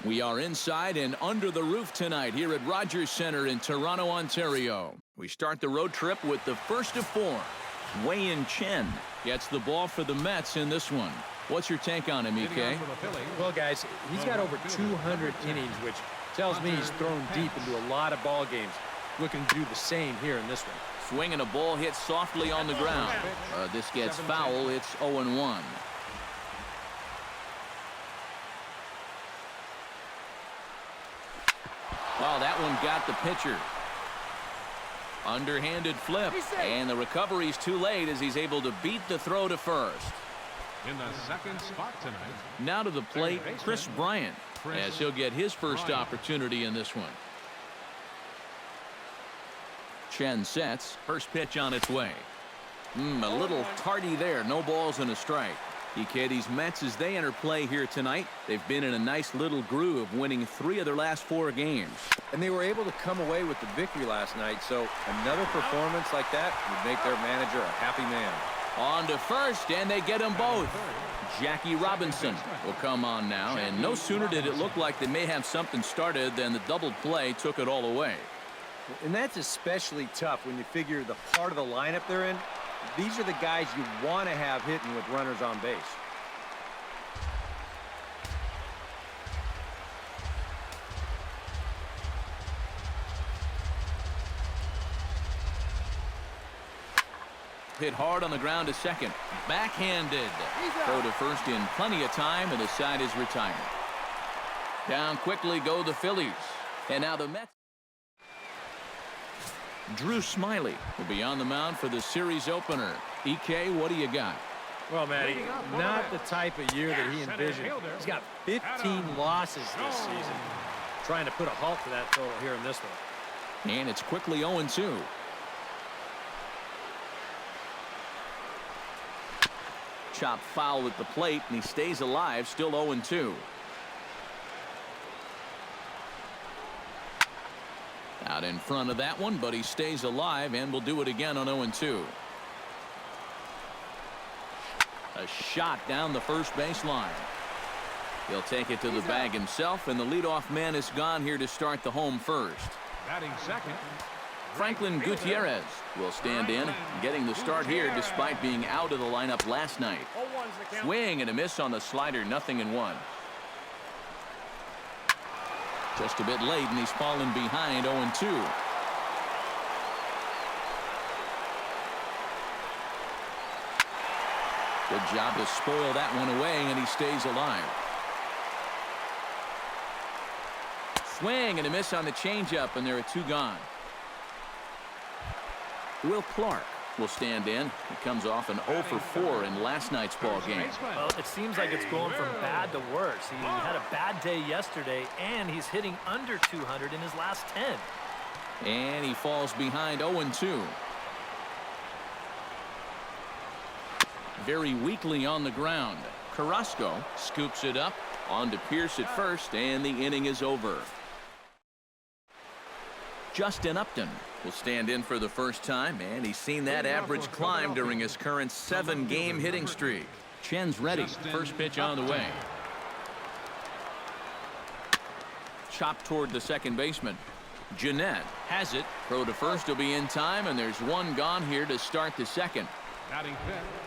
We are inside and under the roof tonight here at Rogers Center in Toronto, Ontario. We start the road trip with the first of 4. Wei-Yin Chen gets the ball for the Mets in this one. What's your take on him, EK? Well, guys, he's got over 200 innings, which tells me he's thrown deep into a lot of ball games. Looking to do the same here in this one. Swinging a ball hit softly on the ground. This gets foul. It's 0-1. Oh, that one got the pitcher. Underhanded flip, and the recovery's too late as he's able to beat the throw to first. In the second spot tonight. Now to the plate, Chris Bryant, as he'll get his first opportunity in this one. Chen sets. First pitch on its way. A little tardy there. No balls and a strike. EK, these Mets, as they enter play here tonight, they've been in a nice little groove, winning 3 of their last 4 games. And they were able to come away with the victory last night, so another performance like that would make their manager a happy man. On to first, and they get them both. Jackie Robinson will come on now, and no sooner did it look like they may have something started than the double play took it all away. And that's especially tough when you figure the part of the lineup they're in. These are the guys you want to have hitting with runners on base. Hit hard on the ground to second. Backhanded. Throw to first in plenty of time, and the side is retired. Down quickly go the Phillies. And now the Mets. Drew Smiley will be on the mound for the series opener. EK, what do you got? Well, Matty, not the type of year that he envisioned. He's got 15 losses this season. Trying to put a halt to that total here in this one. And it's quickly 0-2. Chop foul at the plate, and he stays alive, still 0-2. Out in front of that one, but he stays alive and will do it again on 0-2. A shot down the first baseline. He'll take it to the bag himself, and the leadoff man is gone here to start the home first. Batting second. Franklin Gutierrez will stand in, getting the start here despite being out of the lineup last night. Swing and a miss on the slider, 0-1. Just a bit late, and he's fallen behind 0-2. Good job to spoil that one away, and he stays alive. Swing and a miss on the changeup, and there are 2 gone. Will Clark will stand in. He comes off an 0 for 4 in last night's ball game. Well, it seems like it's going from bad to worse. He had a bad day yesterday, and he's hitting under 200 in his last 10. And he falls behind 0-2. Very weakly on the ground. Carrasco scoops it up. On to Pierce at first, and the inning is over. Justin Upton will stand in for the first time, and he's seen that average climb during his current 7-game hitting streak. Chen's ready. First pitch on the way. Chopped toward the second baseman. Jeanette has it. Throw to first will be in time, and there's 1 gone here to start the second.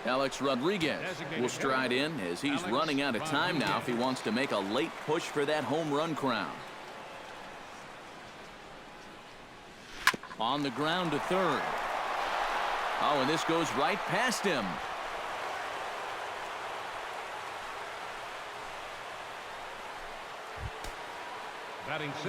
Alex Rodriguez will stride in as he's running out of time now if he wants to make a late push for that home run crown. On the ground to third. Oh, and this goes right past him.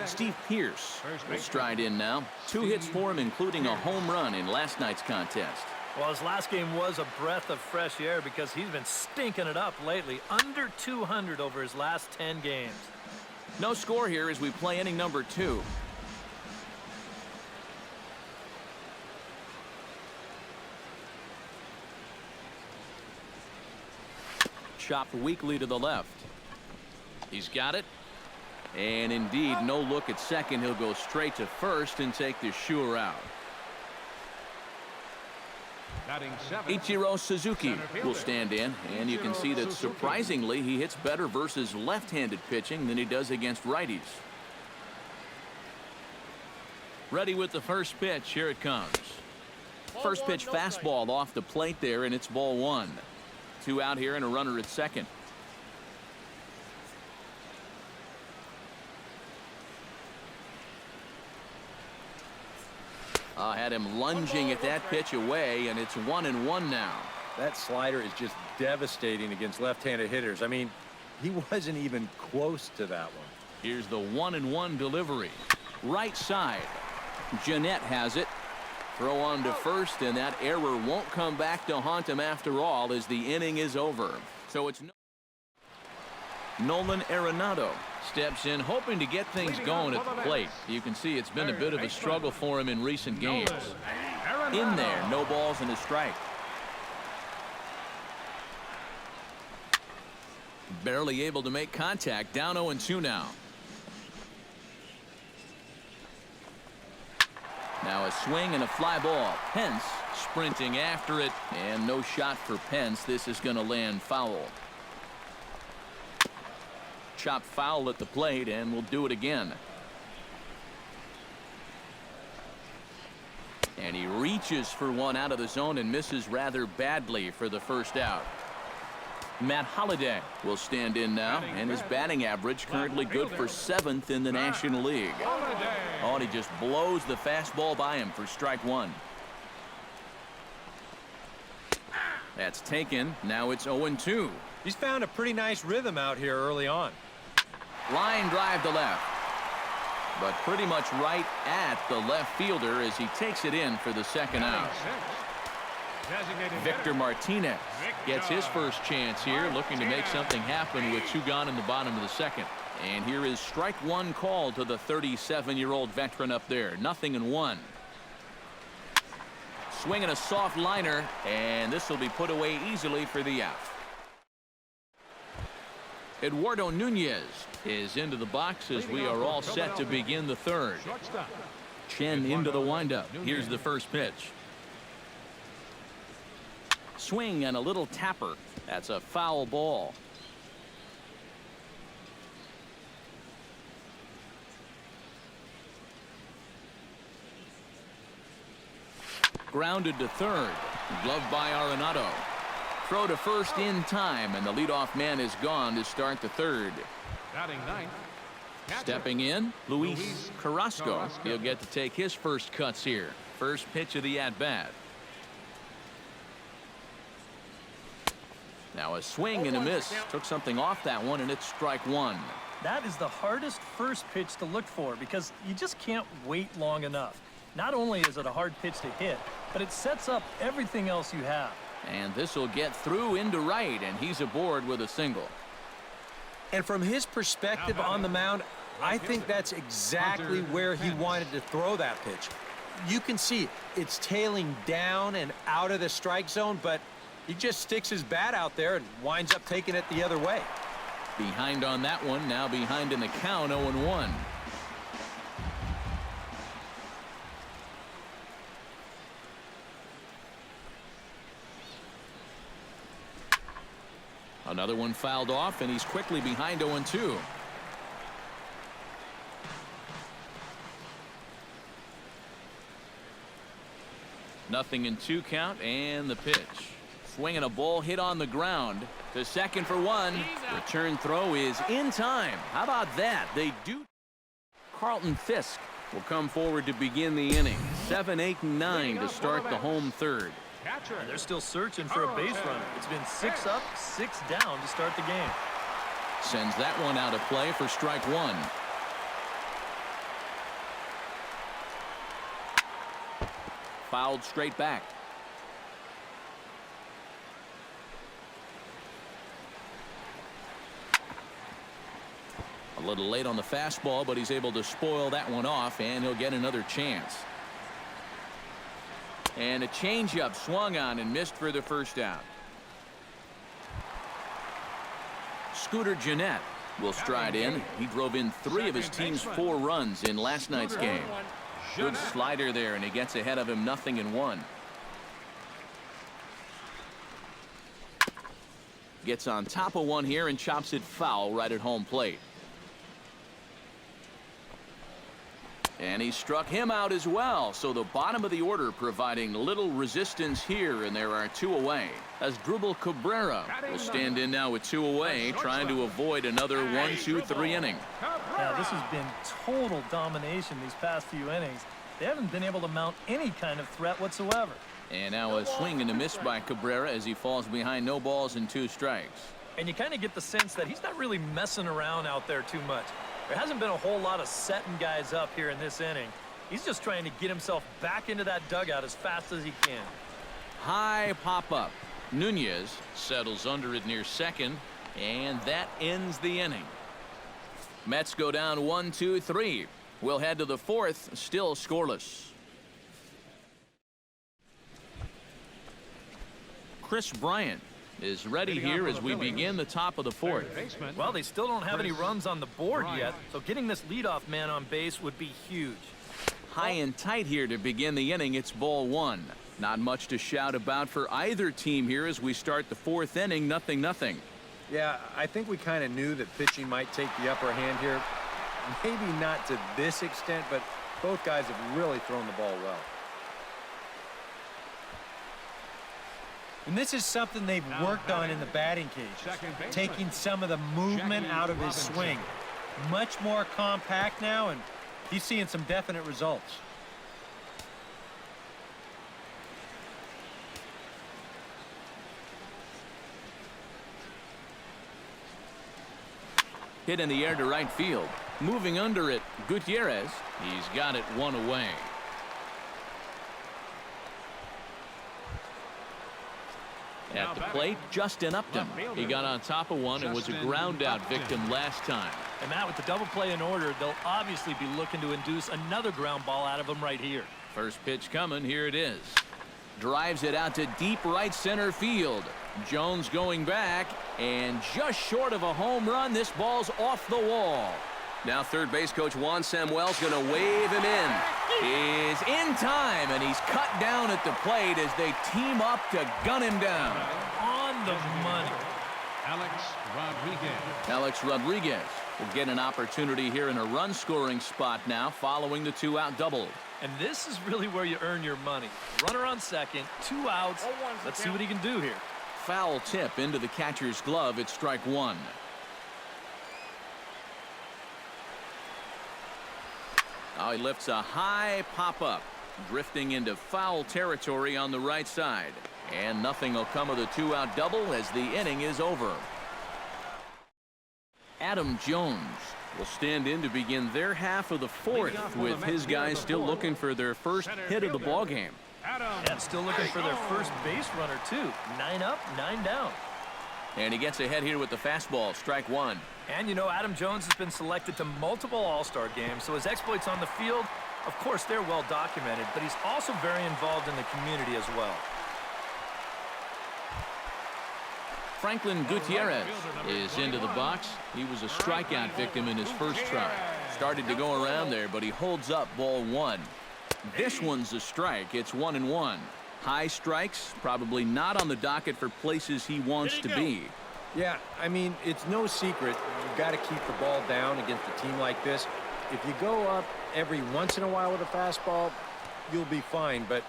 Steve Pierce will stride in now. 2 hits for him, including a home run in last night's contest. Well, his last game was a breath of fresh air because he's been stinking it up lately. Under 200 over his last 10 games. No score here as we play inning number 2. Chopped weakly to the left. He's got it. And indeed, no look at second. He'll go straight to first and take the sure out. Batting seventh, Ichiro Suzuki center fielder. will stand in, and you can Ichiro see that Suzuki. surprisingly he hits better versus left-handed pitching than he does against righties. Ready with the first pitch. Here it comes. First pitch fastball off the plate there, and it's ball one. 2 out here and a runner at second. Had him lunging at that pitch away, and it's 1-1 now. That slider is just devastating against left-handed hitters. I mean, he wasn't even close to that one. Here's the 1-1 delivery. Right side. Jeanette has it. Throw on to first, and that error won't come back to haunt him after all as the inning is over. So it's Nolan Arenado steps in, hoping to get things going at the plate. You can see it's been a bit of a struggle for him in recent games. In there, no balls and a strike. Barely able to make contact. Down 0-2 now. Now a swing and a fly ball. Pence sprinting after it, and no shot for Pence. This is going to land foul. Chopped foul at the plate, and we'll do it again. And he reaches for one out of the zone and misses rather badly for the first out. Matt Holliday will stand in now, and his batting average currently good for 7th in the National League. Oh, and he just blows the fastball by him for strike one. That's taken. Now it's 0-2. He's found a pretty nice rhythm out here early on. Line drive to left, but pretty much right at the left fielder as he takes it in for the second out. Victor Martinez gets his first chance here, looking to make something happen with 2 gone in the bottom of the second. And here is strike one called to the 37-year-old veteran up there. 0-1. Swinging a soft liner, and this will be put away easily for the out. Eduardo Nunez is into the box as we are all set to begin the third. Chen into the windup. Here's the first pitch. Swing and a little tapper. That's a foul ball. Grounded to third. Gloved by Arenado. Throw to first in time, and the leadoff man is gone to start the third. Batting ninth, Stepping in, Luis Carrasco. He'll get to take his first cuts here. First pitch of the at-bat. Now a swing and a miss. Took something off that one, and it's strike one. That is the hardest first pitch to look for because you just can't wait long enough. Not only is it a hard pitch to hit, but it sets up everything else you have. And this will get through into right, and he's aboard with a single. And from his perspective on the mound, I think that's exactly where he wanted to throw that pitch. You can see it's tailing down and out of the strike zone, but he just sticks his bat out there and winds up taking it the other way. Behind on that one, now behind in the count, 0-1. Another one fouled off, and he's quickly behind 0-2. Nothing in 2 count, and the pitch. Swinging a ball hit on the ground. To second for one. Return throw is in time. How about that? They do. Carlton Fisk will come forward to begin the inning. 7, 8, and 9 to start the home third. And they're still searching for a base runner. It's been 6 up, 6 down to start the game. Sends that one out of play for strike one. Fouled straight back. A little late on the fastball, but he's able to spoil that one off, and he'll get another chance. And a changeup swung on and missed for the first out. Scooter Jeanette will stride in. He drove in 3 of his team's 4 runs in last night's game. Good slider there, and he gets ahead of him 0-1. Gets on top of one here and chops it foul right at home plate. And he struck him out as well. So the bottom of the order providing little resistance here, and there are 2 away. As Dribble Cabrera will stand in now with 2 away, trying to avoid another 1-2-3 inning. Yeah, this has been total domination these past few innings. They haven't been able to mount any kind of threat whatsoever. And now a swing and a miss by Cabrera as he falls behind, no balls and 2 strikes. And you kind of get the sense that he's not really messing around out there too much. There hasn't been a whole lot of setting guys up here in this inning. He's just trying to get himself back into that dugout as fast as he can. High pop-up. Nunez settles under it near second, and that ends the inning. Mets go down 1-2-3. We'll head to the 4th, still scoreless. Chris Bryant is ready here as we begin the top of the 4th. Well, they still don't have any runs on the board yet, so getting this leadoff man on base would be huge. High and tight here to begin the inning. It's ball 1. Not much to shout about for either team here as we start the 4th inning. 0-0. Yeah, I think we kind of knew that pitching might take the upper hand here. Maybe not to this extent, but both guys have really thrown the ball well. And this is something they've worked on in the batting cages, taking some of the movement out of his swing. Much more compact now, and he's seeing some definite results. Hit in the air to right field. Moving under it, Gutierrez. He's got it 1 away. At the plate, Justin Upton. He got on top of one and was a ground-out victim last time. And Matt, with the double play in order, they'll obviously be looking to induce another ground ball out of him right here. First pitch coming. Here it is. Drives it out to deep right center field. Jones going back, and just short of a home run. This ball's off the wall. Now third base coach Juan Samuel's going to wave him in. Is in time, and he's cut down at the plate as they team up to gun him down. On the money. Alex Rodriguez will get an opportunity here in a run-scoring spot now following the 2-out double. And this is really where you earn your money. Runner on second, 2 outs. Let's see what he can do here. Foul tip into the catcher's glove. It's strike 1. Now he lifts a high pop-up, drifting into foul territory on the right side. And nothing will come of the 2-out double as the inning is over. Adam Jones will stand in to begin their half of the 4th with his guys still looking for their first hit of the ballgame. And still looking for their first base runner, too. 9 up, 9 down. And he gets ahead here with the fastball, strike 1. And, you know, Adam Jones has been selected to multiple All-Star games, so his exploits on the field, of course, they're well documented, but he's also very involved in the community as well. Franklin Gutierrez is into the box. He was a strikeout victim in his first try. Started to go around there, but he holds up ball 1. This one's a strike. It's 1-1. High strikes, probably not on the docket for places he wants to be. Yeah, I mean, it's no secret. You've got to keep the ball down against a team like this. If you go up every once in a while with a fastball, you'll be fine. But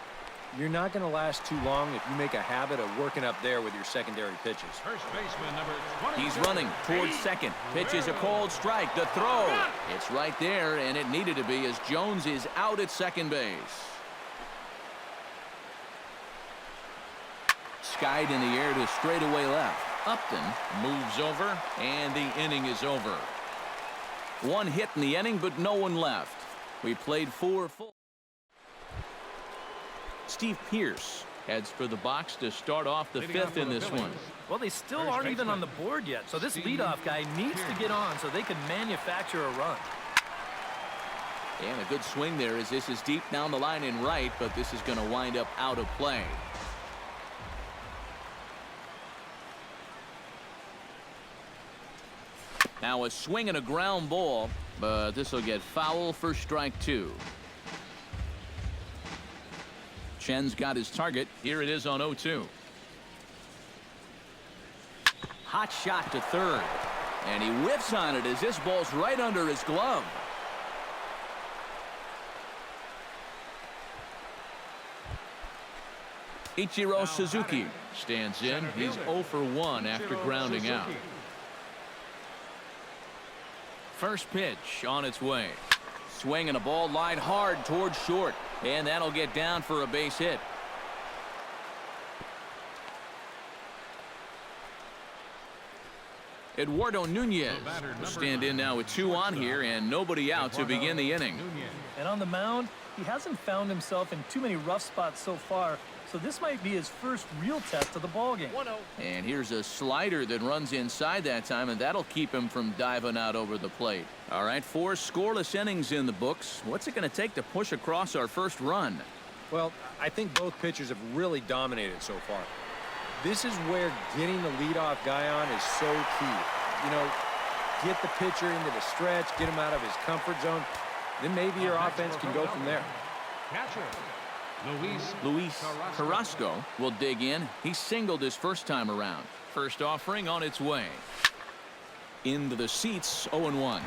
you're not going to last too long if you make a habit of working up there with your secondary pitches. First baseman number 22. He's running towards second. Pitch is a cold strike. The throw. It's right there, and it needed to be as Jones is out at second base. Skied in the air to straightaway left. Upton moves over, and the inning is over. 1 hit in the inning, but no one left. We played 4 full. Steve Pearce heads for the box to start off the 5th in this one. Well, they still aren't even on the board yet, so this leadoff guy needs to get on so they can manufacture a run. And a good swing there as this is deep down the line in right, but this is going to wind up out of play. Now a swing and a ground ball, but this will get foul for strike 2. Chen's got his target. Here it is on 0-2. hot shot to third. And he whiffs on it as this ball's right under his glove. Ichiro Suzuki stands in. He's 0 for 1 after grounding out. First pitch on its way. Swinging a ball line hard towards short. And that'll get down for a base hit. Eduardo Nunez will stand in now with 2 on here and nobody out to begin the inning. And on the mound, he hasn't found himself in too many rough spots so far, so this might be his first real test of the ballgame. And here's a slider that runs inside that time, and that'll keep him from diving out over the plate. All right, 4 scoreless innings in the books. What's it going to take to push across our first run? Well, I think both pitchers have really dominated so far. This is where getting the leadoff guy on is so key. You know, get the pitcher into the stretch, get him out of his comfort zone. Then maybe your offense can go from there. Catcher, Luis Carrasco will dig in. He singled his first time around. First offering on its way. Into the seats, 0-1.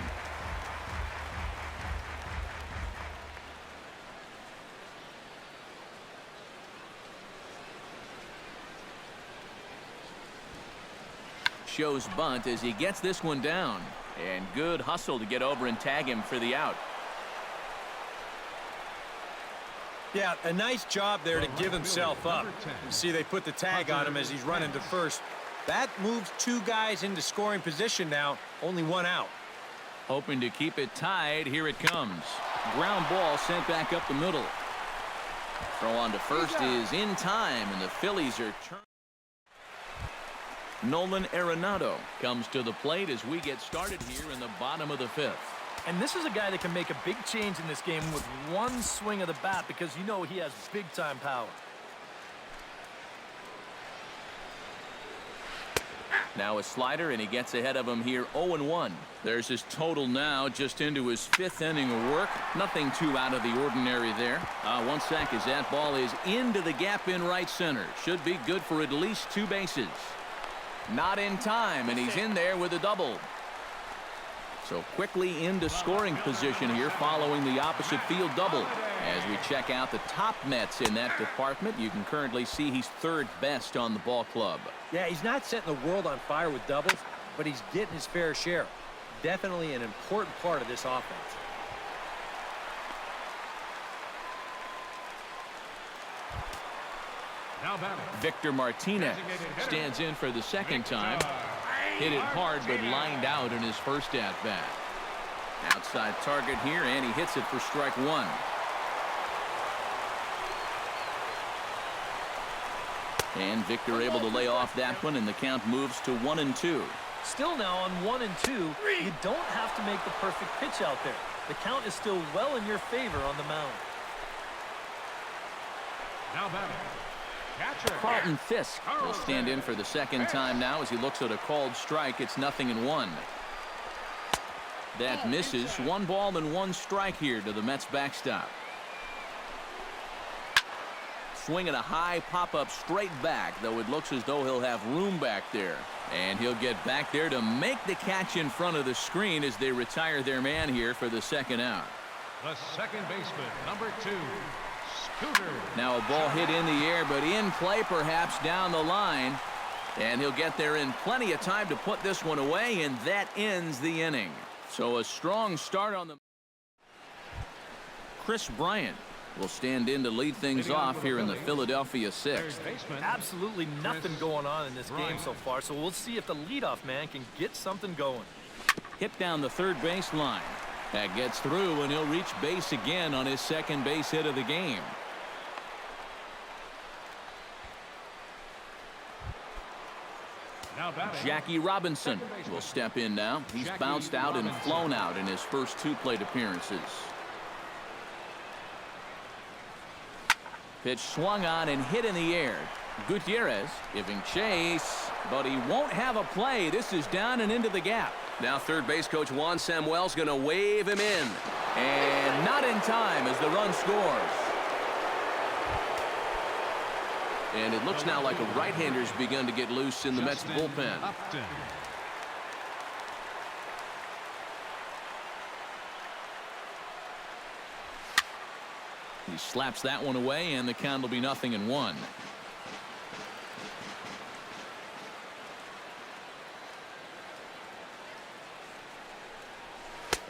Shows bunt as he gets this one down. And good hustle to get over and tag him for the out. Yeah, a nice job there to give himself up. You see, they put the tag on him as he's running to first. That moves 2 guys into scoring position now. Only 1 out. Hoping to keep it tied. Here it comes. Ground ball sent back up the middle. Throw on to first is in time, and the Phillies are turning. Nolan Arenado comes to the plate as we get started here in the bottom of the 5th. And this is a guy that can make a big change in this game with 1 swing of the bat because you know he has big-time power. Now a slider, and he gets ahead of him here 0-1. There's his total now, just into his 5th inning of work. Nothing too out of the ordinary there. 1 sec as that ball is into the gap in right center. Should be good for at least 2 bases. Not in time, and he's in there with a double. So quickly into scoring position here following the opposite field double. As we check out the top Mets in that department, you can currently see he's 3rd best on the ball club. Yeah, he's not setting the world on fire with doubles, but he's getting his fair share. Definitely an important part of this offense. Victor Martinez stands in for the 2nd time. Hit it hard, but lined out in his first at-bat. Outside target here, and he hits it for strike 1. And Victor able to lay off that one, and the count moves to 1-2. Still now on 1-2, you don't have to make the perfect pitch out there. The count is still well in your favor on the mound. now batting. Catcher. Carlton Fisk will stand in for the 2nd time now as he looks at a called strike. It's 0-1. That misses. 1 ball and 1 strike here to the Mets backstop. Swinging a high pop-up straight back, though it looks as though he'll have room back there. And he'll get back there to make the catch in front of the screen as they retire their man here for the 2nd out. The second baseman, number 2, Scooter. Now a ball hit in the air, but in play perhaps down the line. And he'll get there in plenty of time to put this one away, and that ends the inning. So a strong start on the... Chris Bryant will stand in to lead things off here in the Philadelphia 6th. Absolutely nothing going on in this game so far, so we'll see if the leadoff man can get something going. Hit down the third base line. That gets through, and he'll reach base again on his 2nd base hit of the game. Jackie Robinson will step in now. He's bounced out and flown out in his first 2 plate appearances. Pitch swung on and hit in the air. Gutierrez giving chase, but he won't have a play. This is down and into the gap. Now third base coach Juan Samuel's going to wave him in. And not in time as the run scores. And it looks now like a right-hander's begun to get loose in the Mets bullpen. Upton. He slaps that one away, and the count will be 0-1.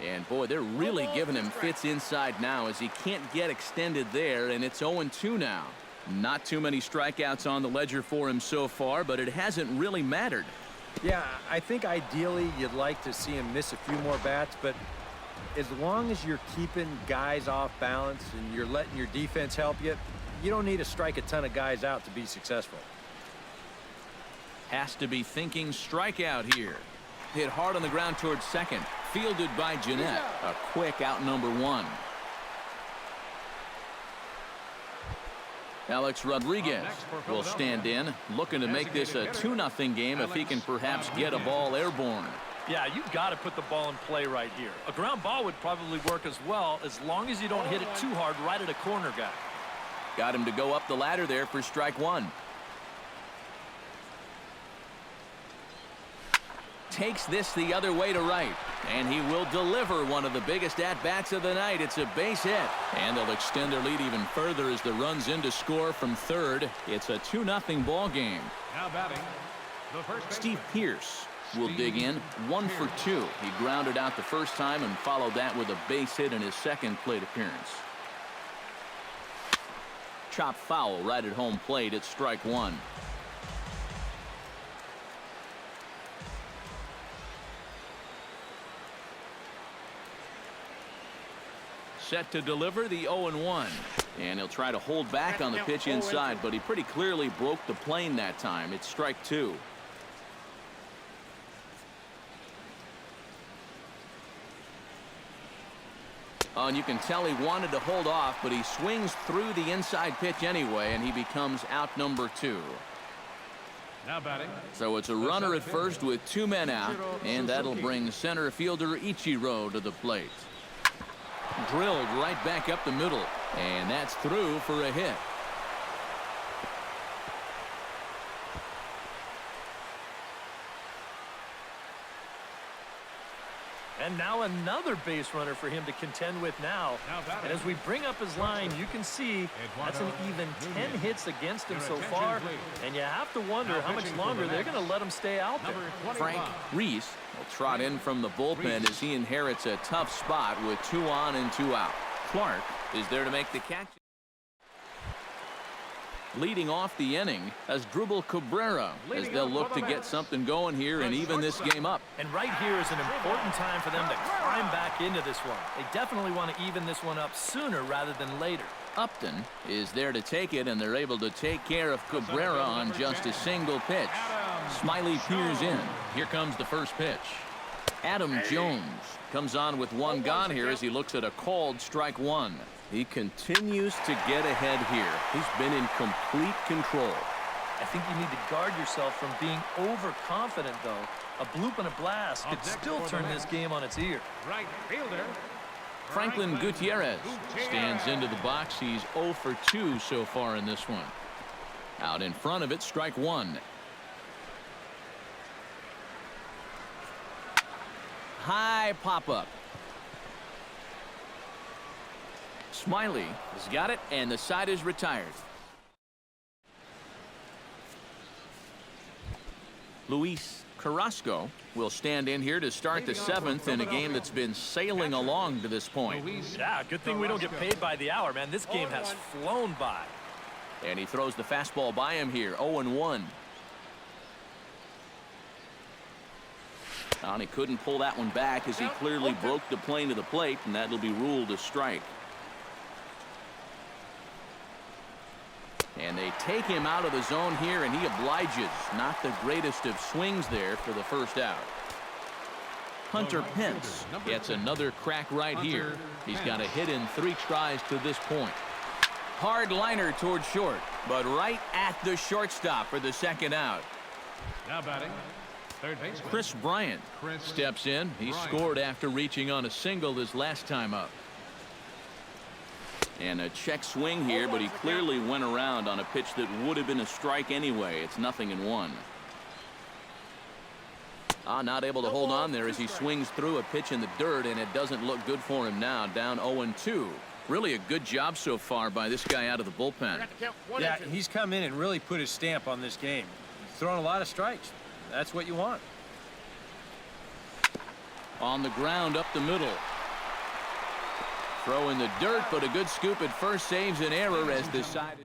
And boy, they're really giving him fits inside now as he can't get extended there, and it's 0-2 now. Not too many strikeouts on the ledger for him so far, but it hasn't really mattered. Yeah, I think ideally you'd like to see him miss a few more bats, but as long as you're keeping guys off balance and you're letting your defense help you, you don't need to strike a ton of guys out to be successful. Has to be thinking strikeout here. Hit hard on the ground towards second. Fielded by Jeanette. A quick out number 1. Alex Rodriguez will stand in, looking to make this a 2-0 game if he can perhaps get a ball airborne. Yeah, you've got to put the ball in play right here. A ground ball would probably work as well, as long as you don't hit it too hard right at a corner guy. Got him to go up the ladder there for strike 1. Takes this the other way to right, and he will deliver one of the biggest at-bats of the night. It's a base hit, and they'll extend their lead even further as the run's in to score from third. It's a 2-0 ball game. Now batting, the first Steve Pearce will dig in, 1 for 2. He grounded out the first time and followed that with a base hit in his second plate appearance. Chop foul right at home plate at strike 1. Set to deliver the 0-1. And he'll try to hold back on the pitch inside, but he pretty clearly broke the plane that time. It's strike 2. Oh, and you can tell he wanted to hold off, but he swings through the inside pitch anyway, and he becomes out number 2. Now batting. So it's a runner at first with 2 men out, and that'll bring center fielder Ichiro to the plate. Drilled right back up the middle, and that's through for a hit. And now another base runner for him to contend with now. And as we bring up his line, you can see that's an even 10 hits against him so far. And you have to wonder how much longer they're going to let him stay out there. Frank Reese will trot in from the bullpen as he inherits a tough spot with 2 on and 2 out. Clark is there to make the catch. Leading off the inning as Drupal Cabrera, as they'll look to get something going here and even this game up. And right here is an important time for them to climb back into this one. They definitely want to even this one up sooner rather than later. Upton is there to take it, and they're able to take care of Cabrera on just a single pitch. Smiley peers in. Here comes the first pitch. Adam Jones comes on with 1 gone here as he looks at a called strike 1. He continues to get ahead here. He's been in complete control. I think you need to guard yourself from being overconfident, though. A bloop and a blast could still turn this game on its ear. Right fielder. Franklin Gutierrez stands into the box. He's 0 for 2 so far in this one. Out in front of it, strike 1. High pop-up. Smiley has got it, and the side is retired. Luis Carrasco will stand in here to start the 7th in a game that's been sailing along to this point. Yeah, good thing we don't get paid by the hour, man. This game has flown by. And he throws the fastball by him here, 0-1. And he couldn't pull that one back as he clearly broke the plane to the plate, and that'll be ruled a strike. And they take him out of the zone here, and he obliges. Not the greatest of swings there for the first out. Hunter Pence gets another crack right here. He's got a hit in 3 tries to this point. Hard liner towards short, but right at the shortstop for the second out. Now batting, third base. Chris Bryant steps in. He scored after reaching on a single his last time up. And a check swing here, but he clearly went around on a pitch that would have been a strike anyway. It's 0-1. Not able to hold on there as he swings through a pitch in the dirt, and it doesn't look good for him now. Down 0-2. Really a good job so far by this guy out of the bullpen. Yeah, he's come in and really put his stamp on this game. He's thrown a lot of strikes. That's what you want. On the ground up the middle. Throw in the dirt, but a good scoop at first saves an error as decided.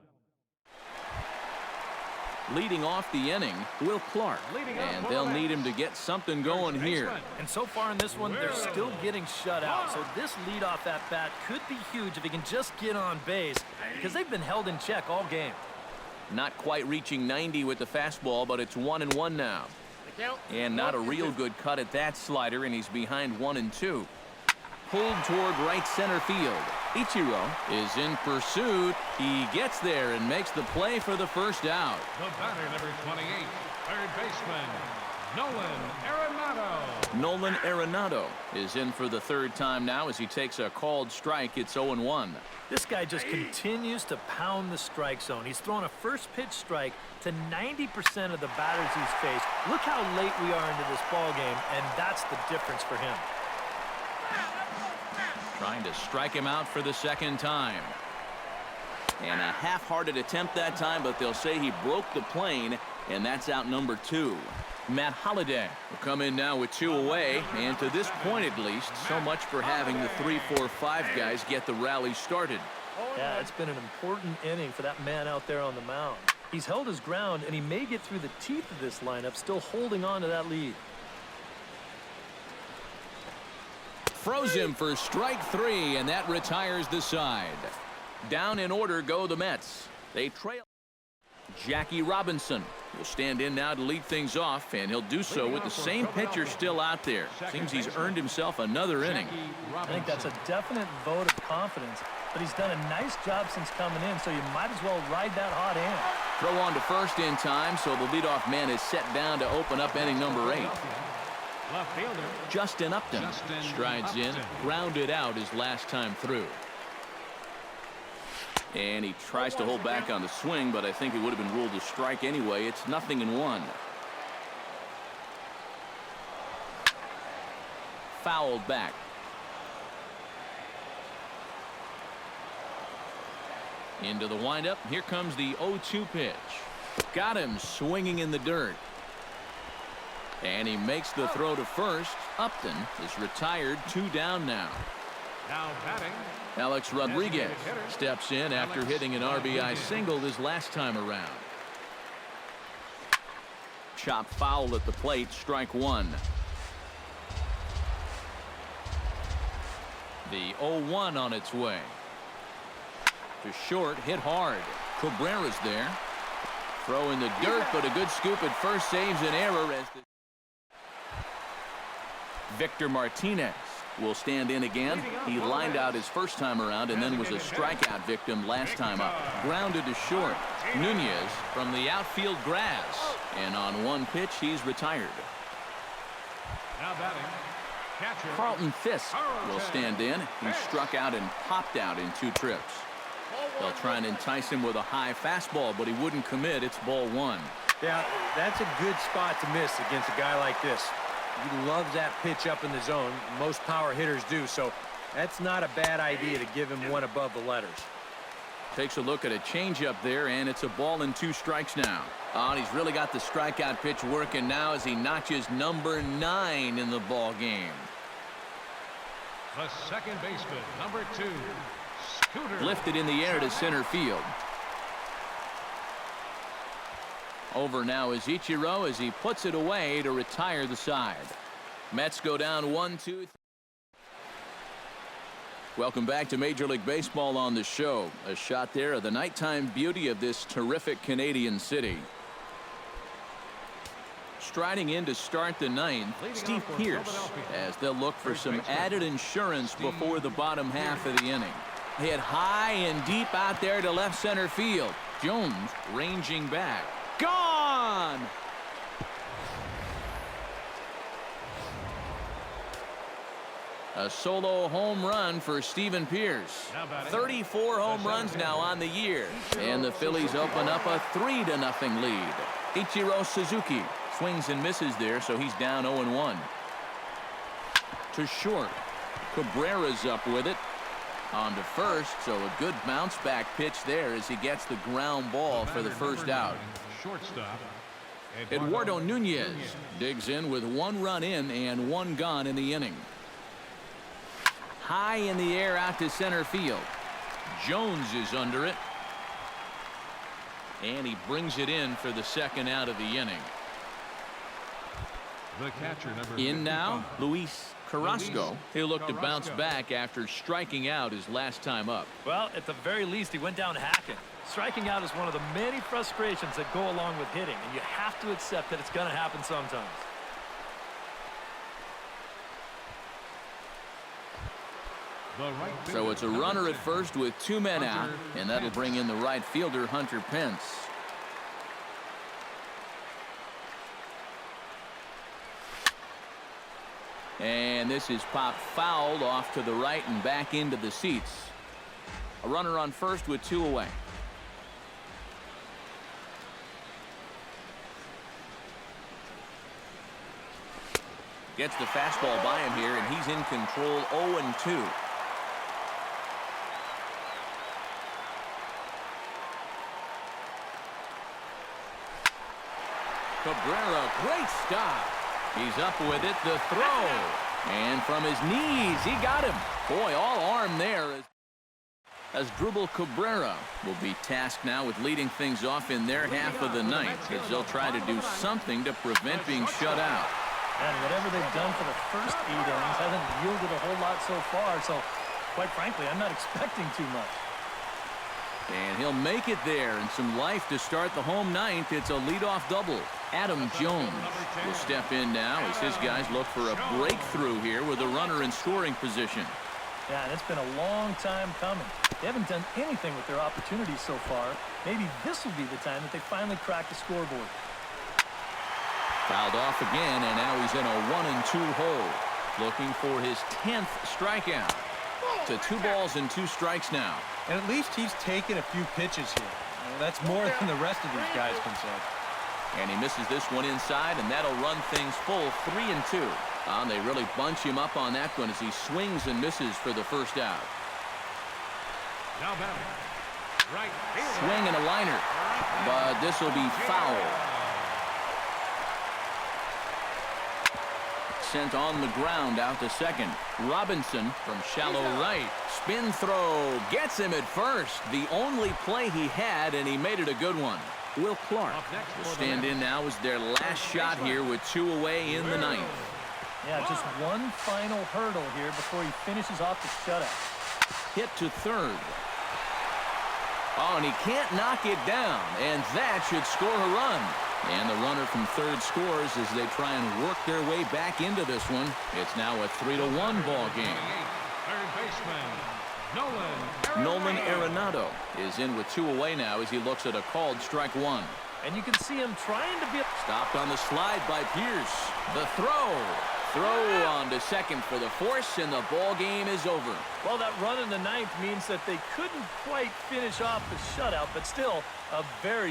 Leading off the inning, Will Clark. And they'll need him to get something going here. And so far in this one, they're still getting shut out. So this leadoff at bat could be huge if he can just get on base, because they've been held in check all game. Not quite reaching 90 with the fastball, but it's 1-1 now. And not a real good cut at that slider, and he's behind 1-2. Pulled toward right center field. Ichiro is in pursuit. He gets there and makes the play for the first out. The batter, number 28, third baseman, Nolan Arenado. Nolan Arenado is in for the third time now as he takes a called strike. It's 0-1. This guy just continues to pound the strike zone. He's thrown a first pitch strike to 90% of the batters he's faced. Look how late we are into this ball game, and that's the difference for him. Trying to strike him out for the second time. And a half-hearted attempt that time, but they'll say he broke the plane, and that's out number 2. Matt Holliday will come in now with 2 away, and to this point at least, so much for having the 3, 4, 5 guys get the rally started. Yeah, it's been an important inning for that man out there on the mound. He's held his ground, and he may get through the teeth of this lineup, still holding on to that lead. Froze him for strike 3, and that retires the side. Down in order go the Mets. They trail. Jackie Robinson will stand in now to lead things off, and he'll do so with the same pitcher still out there. Seems he's earned himself another inning. I think that's a definite vote of confidence, but he's done a nice job since coming in, so you might as well ride that hot hand. Throw on to first in time, so the leadoff man is set down to open up inning number 8. Left fielder, Justin Upton strides in, grounded out his last time through. And he tries to hold back on the swing, but I think it would have been ruled a strike anyway. It's 0-1. Fouled back. Into the windup. Here comes the 0-2 pitch. Got him swinging in the dirt. And he makes the throw to first. Upton is retired, 2 down now. now batting. Alex Rodriguez steps in after hitting an RBI single his last time around. Chop foul at the plate, strike 1. The 0-1 on its way. To short, hit hard. Cabrera's there. Throw in the dirt, but a good scoop at first saves an error as the Victor Martinez will stand in again. He lined out his first time around and then was a strikeout victim last time up. Grounded to short. Nunez from the outfield grass. And on one pitch, he's retired. Now batting. Catcher. Carlton Fisk will stand in. He struck out and popped out in 2 trips. They'll try and entice him with a high fastball, but he wouldn't commit. It's ball 1. Yeah, that's a good spot to miss against a guy like this. He loves that pitch up in the zone. Most power hitters do, so that's not a bad idea to give him one above the letters. Takes a look at a changeup there, and it's a ball and 2 strikes now. Oh, and he's really got the strikeout pitch working now as he notches number 9 in the ball game. The second baseman, number 2, Scooter. Lifted in the air to center field. Over now is Ichiro as he puts it away to retire the side. Mets go down 1-2. Welcome back to Major League Baseball on the show. A shot there of the nighttime beauty of this terrific Canadian city. Striding in to start the 9th, Steve Pearce, as they'll look for some added insurance before the bottom half of the inning. Hit high and deep out there to left center field. Jones ranging back. Gone! A solo home run for Steven Pierce. 34 home runs now on the year. And the Phillies open up a 3-0 lead. Ichiro Suzuki swings and misses there, so he's down 0-1. To short. Cabrera's up with it. On to first, so a good bounce back pitch there as he gets the ground ball for the first out. Shortstop. Eduardo Nunez digs in with 1 run in and 1 gone in the inning. High in the air out to center field. Jones is under it. And he brings it in for the second out of the inning. The catcher, number in now, 55. Luis Carrasco. He'll look to bounce back after striking out his last time up. Well, at the very least, he went down hacking. Striking out is one of the many frustrations that go along with hitting, and you have to accept that it's going to happen sometimes. So it's a runner at first with 2 men out, and that'll bring in the right fielder, Hunter Pence. And this is popped fouled off to the right and back into the seats. A runner on first with 2 away. Gets the fastball by him here, and he's in control 0-2. Cabrera, great stop. He's up with it, the throw. And from his knees, he got him. Boy, all arm there as Dribble Cabrera will be tasked now with leading things off in their half of the ninth, as they'll try to do something to prevent being shut out. And whatever they've done for the first 8 innings hasn't yielded a whole lot so far, so quite frankly, I'm not expecting too much. And he'll make it there, and some life to start the home ninth. It's a leadoff double. Adam Jones will step in now as his guys look for a breakthrough here with a runner in scoring position. Yeah, and it's been a long time coming. They haven't done anything with their opportunities so far. Maybe this will be the time that they finally crack the scoreboard. Fouled off again, and now he's in a 1-2 hole. Looking for his 10th strikeout. To 2 balls and 2 strikes now. And at least he's taken a few pitches here. That's more than the rest of these guys can say. And he misses this one inside, and that'll run things full 3-2. And they really bunch him up on that one as he swings and misses for the first out. Now batting. Right. Swing and a liner, but this will be foul. Sent on the ground out to second. Robinson from shallow right. Spin throw gets him at first. The only play he had, and he made it a good one. Will Clark will stand in now as their last shot here with 2 away in the ninth. Yeah, just one final hurdle here before he finishes off the shutout. Hit to third. Oh, and he can't knock it down, and that should score a run. And the runner from third scores as they try and work their way back into this one. It's now a 3-1 ball game. Third baseman, Nolan Arenado is in with 2 away now as he looks at a called strike 1. And you can see him trying to be stopped on the slide by Pierce. The throw on to second for the force, and the ball game is over. Well, that run in the ninth means that they couldn't quite finish off the shutout, but still a very